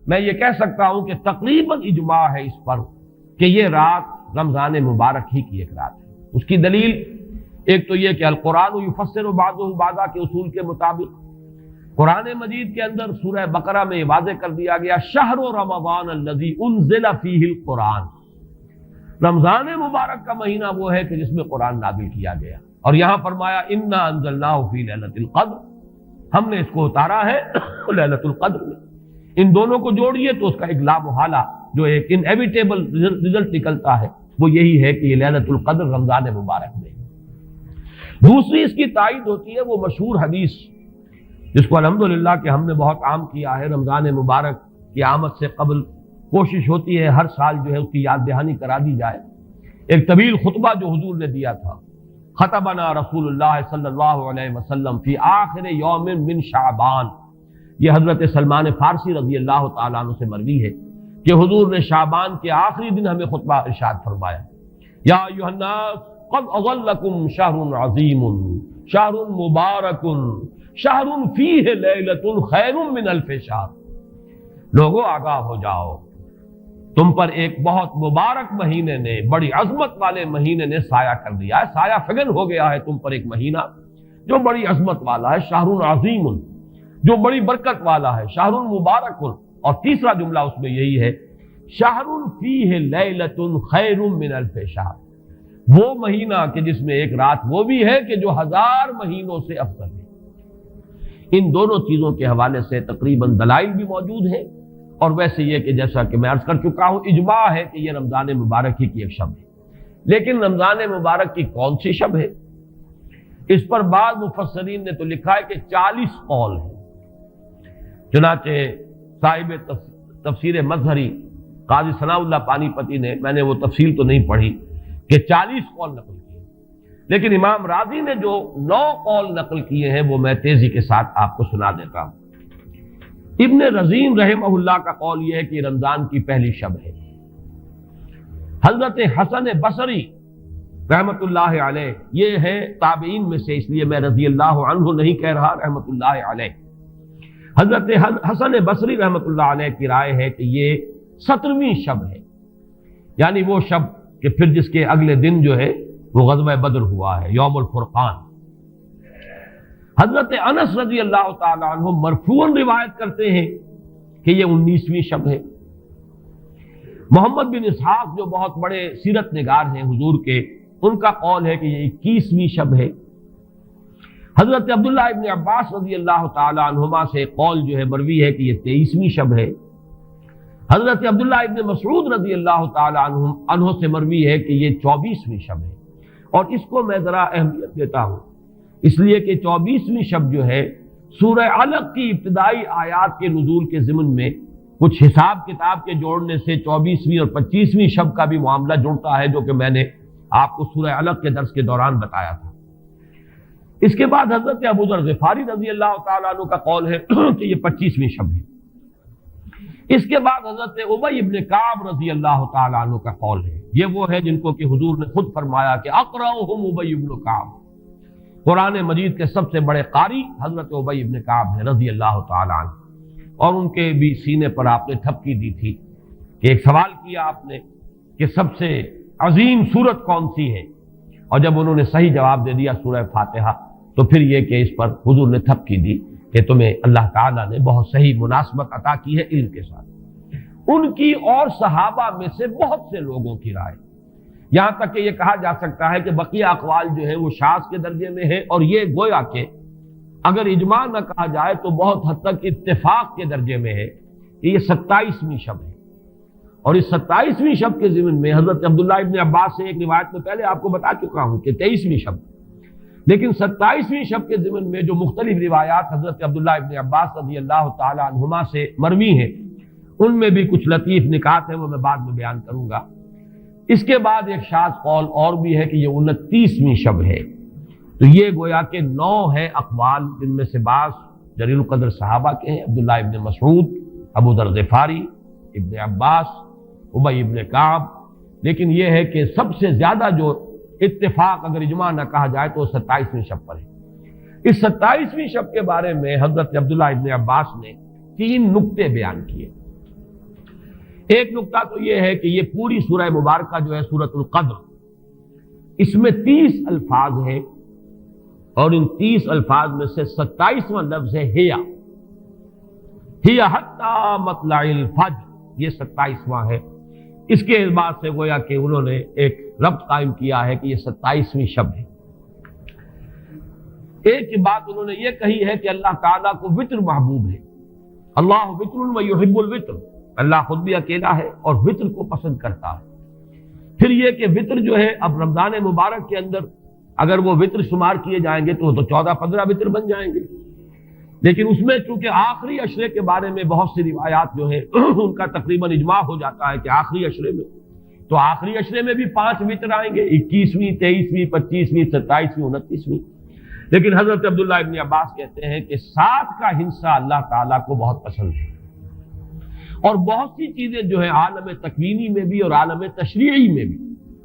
میں یہ کہہ سکتا ہوں کہ تقریباً اجماع ہے اس پر کہ یہ رات رمضان مبارک ہی کی ایک رات ہے۔ اس کی دلیل ایک تو یہ کہ القرآن یفسر بعضہ بعضا کے اصول کے مطابق قرآن مجید کے اندر سورہ بقرہ میں یہ واضح کر دیا گیا شہر رمضان الذی انزل فیہ القرآن، رمضان مبارک کا مہینہ وہ ہے کہ جس میں قرآن نازل کیا گیا، اور یہاں فرمایا انا انزلناہ فی لیلۃ القدر، ہم نے اس کو اتارا ہے لیلۃ القدر میں۔ ان دونوں کو جوڑیے تو اس کا ایک لا محالہ جو ایک انیویٹیبل رزلٹ نکلتا ہے وہ یہی ہے کہ یہ لیلۃ القدر رمضان مبارک میں۔ دوسری اس کی تائید ہوتی ہے وہ مشہور حدیث جس کو الحمدللہ کہ ہم نے بہت عام کیا ہے، رمضان مبارک کی آمد سے قبل کوشش ہوتی ہے ہر سال جو ہے اس کی یاد دہانی کرا دی جائے۔ ایک طویل خطبہ جو حضور نے دیا تھا، خطبنا رسول اللہ صلی اللہ علیہ وسلم فی آخر یوم من شعبان، یہ حضرت سلمان فارسی رضی اللہ تعالیٰ عنہ سے مروی ہے کہ حضور نے شعبان کے آخری دن ہمیں خطبہ ارشاد فرمایا، یا ایھا الناس قد اظلکم شہر عظیم شہر مبارک شہر فیہ لیلۃ خیر من الف شہر، لوگوں آگاہ ہو جاؤ، تم پر ایک بہت مبارک مہینے نے، بڑی عظمت والے مہینے نے سایہ کر دیا ہے، سایہ فگن ہو گیا ہے تم پر ایک مہینہ جو بڑی عظمت والا ہے، شہر عظیم جو بڑی برکت والا ہے، شہر مبارک، اور تیسرا جملہ اس میں یہی ہے شہر فیہ لیلۃ خیر من الف شہر، وہ مہینہ کہ جس میں ایک رات وہ بھی ہے کہ جو 1000 مہینوں سے افضل ہے۔ ان دونوں چیزوں کے حوالے سے تقریباً دلائل بھی موجود ہیں، اور ویسے یہ کہ جیسا کہ میں عرض کر چکا ہوں اجماع ہے کہ یہ رمضان مبارک ہی کی ایک شب ہے۔ لیکن رمضان مبارک کی کون سی شب ہے؟ اس پر بعض مفسرین نے تو لکھا ہے کہ 40 قول ہیں۔ چنانچہ صاحب تفسیر مظہری قاضی ثناء اللہ پانی پتی نے، میں نے وہ تفصیل تو نہیں پڑھی، کہ 40 قول نقل کیے، لیکن امام راضی نے جو 9 قول نقل کیے ہیں وہ میں تیزی کے ساتھ آپ کو سنا دیتا ہوں۔ ابن رزین رحمہ اللہ کا قول یہ ہے کہ رمضان کی پہلی شب ہے۔ حضرت حسن بصری رحمت اللہ علیہ یہ ہے تابعین میں سے، اس لیے میں رضی اللہ عنہ نہیں کہہ رہا، رحمت اللہ علیہ، حضرت حسن بصری رحمت اللہ علیہ کی رائے ہے کہ یہ 17ویں شب ہے، یعنی وہ شب کہ پھر جس کے اگلے دن جو ہے وہ غزوہ بدر ہوا ہے، یوم الفرقان۔ حضرت انس رضی اللہ تعالی عنہ مرفوعاً روایت کرتے ہیں کہ یہ 19ویں شب ہے۔ محمد بن اسحاق جو بہت بڑے سیرت نگار ہیں حضور کے، ان کا قول ہے کہ یہ 21ویں شب ہے۔ حضرت عبداللہ ابن عباس رضی اللہ تعالی عنہما سے قول جو ہے مروی ہے کہ یہ 23ویں شب ہے۔ حضرت عبداللہ ابن مسعود رضی اللہ تعالی عنہ سے مروی ہے کہ یہ 24ویں شب ہے، اور اس کو میں ذرا اہمیت دیتا ہوں اس لیے کہ 24ویں شب جو ہے سورہ علق کی ابتدائی آیات کے نزول کے ضمن میں کچھ حساب کتاب کے جوڑنے سے 24ویں اور 25ویں شب کا بھی معاملہ جڑتا ہے، جو کہ میں نے آپ کو سورہ علق کے درس کے دوران بتایا تھا۔ اس کے بعد حضرت ابو ذر غفاری رضی اللہ تعالیٰ عنہ کا قول ہے کہ یہ 25ویں شب ہے۔ اس کے بعد حضرت ابی ابن کعب رضی اللہ تعالیٰ عنہ کا قول ہے، یہ وہ ہے جن کو کہ حضور نے خود فرمایا کہ اقرأہم ابی ابن کعب، قرآن مجید کے سب سے بڑے قاری حضرت ابی ابن کعب ہیں رضی اللہ تعالیٰ عنہ، اور ان کے بھی سینے پر آپ نے تھپکی دی تھی کہ ایک سوال کیا آپ نے کہ سب سے عظیم سورت کون سی ہے، اور جب انہوں نے صحیح جواب دے دیا سورہ فاتحہ، تو پھر یہ کہ اس پر حضور نے تھپکی دی کہ تمہیں اللہ تعالیٰ نے بہت صحیح مناسبت عطا کی ہے علم کے ساتھ۔ ان کی اور صحابہ میں سے بہت سے لوگوں کی رائے، یہاں تک کہ یہ کہا جا سکتا ہے کہ بقیہ اقوال جو ہے وہ شاذ کے درجے میں ہے، اور یہ گویا کہ اگر اجماع نہ کہا جائے تو بہت حد تک اتفاق کے درجے میں ہے کہ یہ 27ویں شب ہے۔ اور اس 27ویں شب کے ضمن میں حضرت عبداللہ ابن عباس سے ایک روایت میں پہلے آپ کو بتا چکا ہوں کہ 23ویں شب، لیکن 27ویں شب کے ضمن میں جو مختلف روایات حضرت عبداللہ ابن عباس رضی اللہ تعالی عنہما سے مروی ہیں، ان میں بھی کچھ لطیف نکات ہیں، وہ میں بعد میں بیان کروں گا۔ اس کے بعد ایک شاذ قول اور بھی ہے کہ یہ 29ویں شب ہے۔ تو یہ گویا کہ 9 ہیں اقوال، جن میں سے بعض جلیل القدر صحابہ کے ہیں، عبداللہ ابن مسعود، ابو ذر غفاری، ابن عباس، ابی ابن کعب، لیکن یہ ہے کہ سب سے زیادہ جو اتفاق اگر اجماع نہ کہا جائے تو 27ویں شب پر ہے۔ اس 27ویں شب کے بارے میں حضرت عبداللہ ابن عباس نے 3 نکتے بیان کیے۔ ایک نقطہ تو یہ ہے کہ یہ پوری سورہ مبارکہ جو ہے سورۃ القدر، اس میں 30 الفاظ ہیں، اور ان 30 الفاظ میں سے 27واں لفظ ہے ہی حتی مطلع الفجر، یہ 27واں ہے۔ اس کے اعتبار سے گویا کہ انہوں نے ایک ربط قائم کیا ہے کہ یہ 27ویں شب ہے۔ ایک بات انہوں نے یہ کہی ہے کہ اللہ تعالیٰ کو وطر محبوب ہے، اللہ وطر و یحب الوطر، اللہ خود بھی اکیلا ہے اور وطر کو پسند کرتا ہے۔ پھر یہ کہ وطر جو ہے اب رمضان مبارک کے اندر اگر وہ وطر شمار کیے جائیں گے تو 14-15 وطر بن جائیں گے، لیکن اس میں چونکہ آخری عشرے کے بارے میں بہت سی روایات جو ہیں ان کا تقریباً اجماع ہو جاتا ہے کہ آخری عشرے میں، تو آخری عشرے میں بھی 5 وطر آئیں گے، 21ویں، 23ویں، 25ویں، 27ویں، 29ویں۔ لیکن حضرت عبداللہ ابن عباس کہتے ہیں کہ 7 کا ہندسہ اللہ تعالیٰ کو بہت پسند ہے، اور بہت سی چیزیں جو ہیں عالم تکوینی میں بھی اور عالم تشریعی میں بھی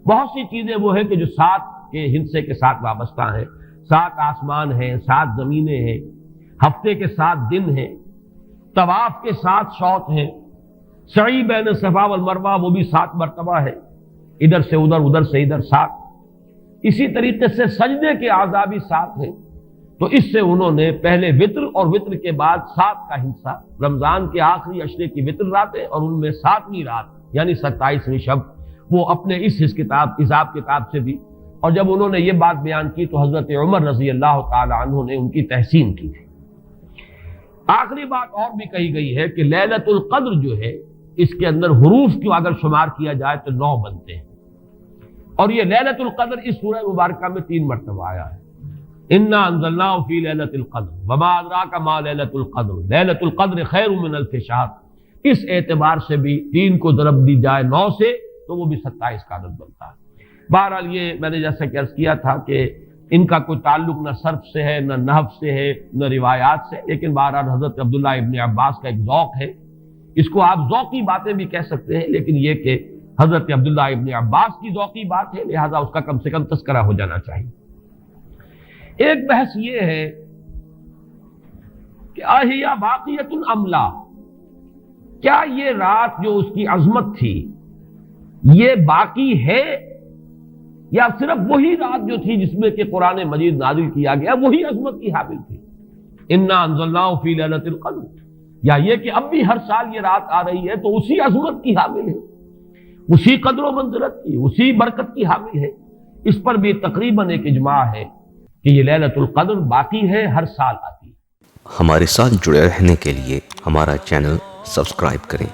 بہت سی چیزیں وہ ہیں کہ جو 7 کے ہندسے کے ساتھ وابستہ ہیں۔ 7 آسمان ہیں، 7 زمینیں ہیں، ہفتے کے 7 دن ہیں، طواف کے 7 شوط ہیں، سعی بین صفا والمروہ وہ بھی 7 مرتبہ ہے، ادھر سے ادھر، ادھر سے ادھر 7۔ اسی طریقے سے سجدے کے اعضاء بھی 7 ہیں، تو اس سے انہوں نے پہلے وطر اور وطر کے بعد 7 کا ہندسہ، رمضان کے آخری عشرے کی وطر راتیں اور ان میں 7ویں رات یعنی 27ویں شب، وہ اپنے اس حساب کتاب سے بھی، اور جب انہوں نے یہ بات بیان کی تو حضرت عمر رضی اللہ تعالی عنہ نے ان کی تحسین کی تھی۔ آخری بات اور بھی کہی گئی ہے کہ لیلۃ القدر جو ہے اس کے اندر حروف کو اگر شمار کیا جائے تو 9 بنتے ہیں، اور یہ لیلۃ القدر اس سورہ مبارکہ میں 3 مرتبہ آیا ہے۔ انا انزلناه فی لیلۃ القدر وما ادراک ما لیلۃ القدر لیلۃ القدر خیر من الف شہر، اس اعتبار سے بھی 3 کو ضرب دی جائے 9 سے تو وہ بھی 27 کا عدد بنتا ہے۔ بہرحال یہ میں نے جیسا کہ عرض کیا تھا کہ ان کا کوئی تعلق نہ صرف سے ہے، نہ نحو سے ہے، نہ روایات سے، لیکن بہرحال حضرت عبداللہ ابن عباس کا ایک ذوق ہے، اس کو آپ ذوقی باتیں بھی کہہ سکتے ہیں، لیکن یہ کہ حضرت عبداللہ ابن عباس کی ذوقی بات ہے، لہذا اس کا کم سے کم تذکرہ ہو جانا چاہیے۔ ایک بحث یہ ہے کہ اہیا باقیۃ ام لا، کیا یہ رات جو اس کی عظمت تھی یہ باقی ہے یا صرف وہی رات جو تھی جس میں کہ قرآن مجید نازل کیا گیا وہی عظمت کی حامل تھی؟ انا انزلناہ فی لیلۃ القدر، یا یہ کہ اب بھی ہر سال یہ رات آ رہی ہے تو اسی عظمت کی حامل ہے، اسی قدر و منزلت کی، اسی برکت کی حامل ہے؟ اس پر بھی تقریباً ایک اجماع ہے کہ یہ لیلۃ القدر باقی ہے، ہر سال آتی ہے۔ ہمارے ساتھ جڑے رہنے کے لیے ہمارا چینل سبسکرائب کریں۔